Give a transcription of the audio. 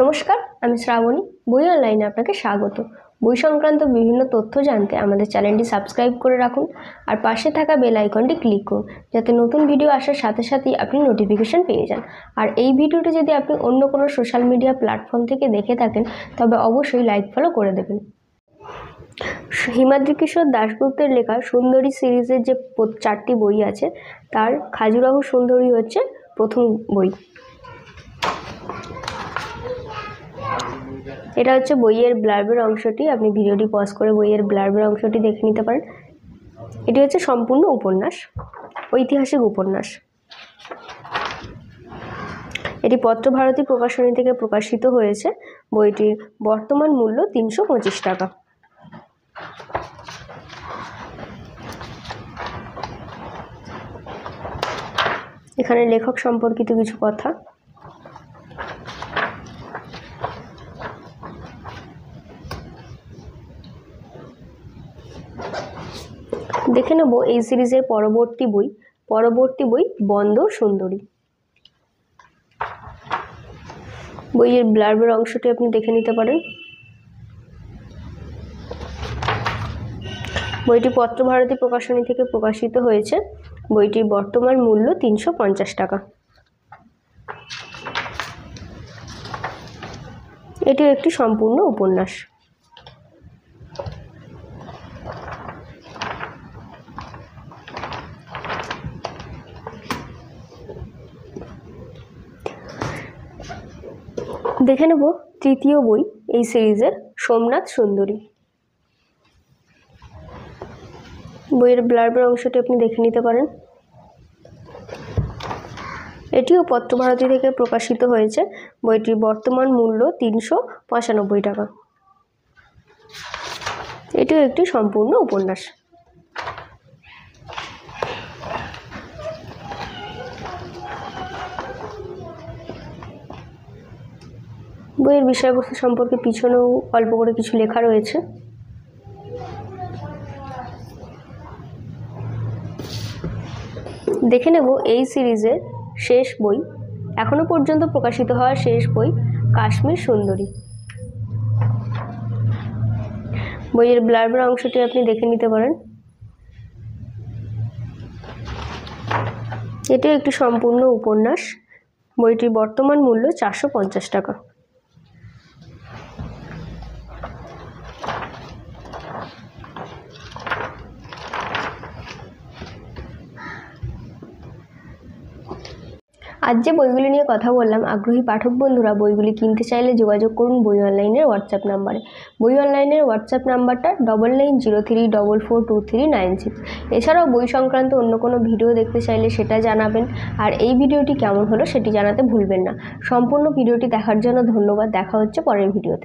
নমস্কার, আমি শ্রাবণী। বই অনলাইনে আপনাকে স্বাগত। বই সংক্রান্ত বিভিন্ন তথ্য জানতে আমাদের চ্যানেলটি সাবস্ক্রাইব করে রাখুন আর পাশে থাকা বেল আইকনটি ক্লিক করুন, যাতে নতুন ভিডিও আসার সাথে সাথেই আপনি নোটিফিকেশন পেয়ে যান। আর এই ভিডিওটি যদি আপনি অন্য কোনো সোশ্যাল মিডিয়া প্ল্যাটফর্ম থেকে দেখে থাকেন তবে অবশ্যই লাইক ফলো করে দেবেন। হিমাদ্রি কিশোর দাশগুপ্তের লেখা সুন্দরী সিরিজের যে 4টি বই আছে তার খাজুরাহো সুন্দরী হচ্ছে প্রথম বই। এটা হচ্ছে বইয়ের ব্লার্বের অংশটি। আপনি ভিডিওটি পজ করে বইয়ের ব্লার্বের অংশটি দেখে নিতে পারেন। এটি হচ্ছে সম্পূর্ণ উপন্যাস, ঐতিহাসিক উপন্যাস। এটি পত্রভারতী প্রকাশনী থেকে প্রকাশিত হয়েছে। বইটির বর্তমান মূল্য 325 টাকা। এখানে লেখক সম্পর্কিত কিছু কথা। দেখে নেব এই সিরিজের পরবর্তী বই বন্দর সুন্দরী। বইয়ের ব্লার্বের অংশটি আপনি দেখে নিতে পারেন। বইটি পত্রভারতী প্রকাশনী থেকে প্রকাশিত হয়েছে। বইটির বর্তমান মূল্য 350 টাকা। এটি একটি সম্পূর্ণ উপন্যাস। দেখে নেব তৃতীয় বই এই সিরিজের, সোমনাথ সুন্দরী। বইয়ের ব্লার্বের অংশটি আপনি দেখে নিতে পারেন। এটিও পত্রভারতী থেকে প্রকাশিত হয়েছে। বইটির বর্তমান মূল্য 395 টাকা। এটিও একটি সম্পূর্ণ উপন্যাস। বইয়ের বিষয়বস্তু সম্পর্কে পিছনেও অল্প করে কিছু লেখা রয়েছে। দেখে নেব এই সিরিজের শেষ বই, এখনো পর্যন্ত প্রকাশিত হওয়া শেষ বই, কাশ্মীর সুন্দরী। বইয়ের ব্লার্বের অংশটি আপনি দেখে নিতে পারেন। এটিও একটি সম্পূর্ণ উপন্যাস। বইটির বর্তমান মূল্য 450 টাকা। আজ যে বইগুলি নিয়ে কথা বললাম, আগ্রহী পাঠক বন্ধুরা বইগুলি কিনতে চাইলে যোগাযোগ করুন বই অনলাইনের হোয়াটসঅ্যাপ নাম্বারে। বই অনলাইনের হোয়াটসঅ্যাপ নাম্বারটা 9903442396। এছাড়াও বই সংক্রান্ত অন্য কোনো ভিডিও দেখতে চাইলে সেটা জানাবেন। আর এই ভিডিওটি কেমন হলো সেটি জানাতে ভুলবেন না। সম্পূর্ণ ভিডিওটি দেখার জন্য ধন্যবাদ। দেখা হচ্ছে পরের ভিডিওতে।